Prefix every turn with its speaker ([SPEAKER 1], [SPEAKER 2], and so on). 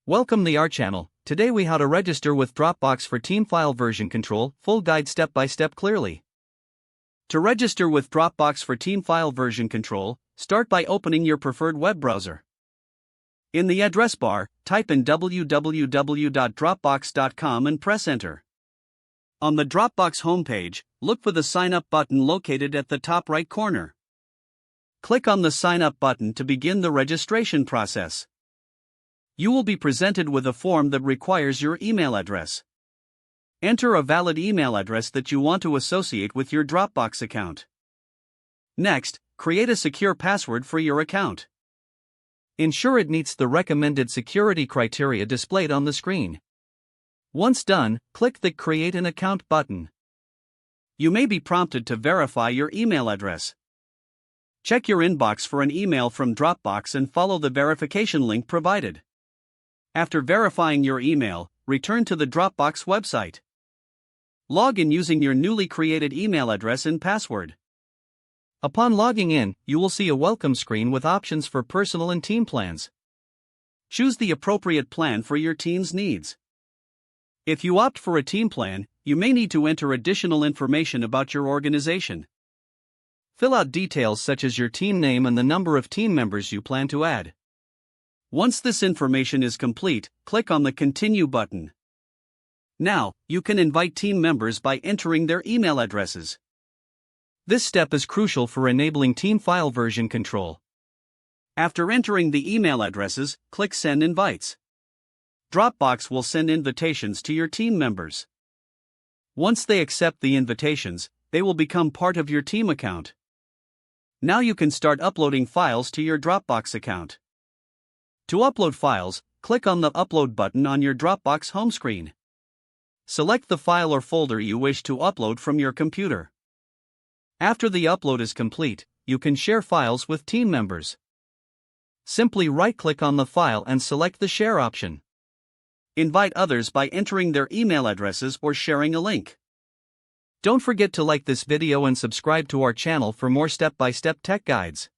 [SPEAKER 1] Welcome to our channel. Today we how to register with Dropbox for team file version control, full guide step by step clearly. To register with Dropbox for team file version control, start by opening your preferred web browser. In the address bar, type in www.dropbox.com and press enter. On the Dropbox homepage, look for the Sign Up button located at the top right corner. Click on the Sign Up button to begin the registration process. You will be presented with a form that requires your email address. Enter a valid email address that you want to associate with your Dropbox account. Next, create a secure password for your account. Ensure it meets the recommended security criteria displayed on the screen. Once done, click the Create an Account button. You may be prompted to verify your email address. Check your inbox for an email from Dropbox and follow the verification link provided. After verifying your email, return to the Dropbox website. Log in using your newly created email address and password. Upon logging in, you will see a welcome screen with options for personal and team plans. Choose the appropriate plan for your team's needs. If you opt for a team plan, you may need to enter additional information about your organization. Fill out details such as your team name and the number of team members you plan to add. Once this information is complete, click on the Continue button. Now, you can invite team members by entering their email addresses. This step is crucial for enabling team file version control. After entering the email addresses, click Send Invites. Dropbox will send invitations to your team members. Once they accept the invitations, they will become part of your team account. Now you can start uploading files to your Dropbox account. To upload files, click on the Upload button on your Dropbox home screen. Select the file or folder you wish to upload from your computer. After the upload is complete, you can share files with team members. Simply right-click on the file and select the Share option. Invite others by entering their email addresses or sharing a link. Don't forget to like this video and subscribe to our channel for more step-by-step tech guides.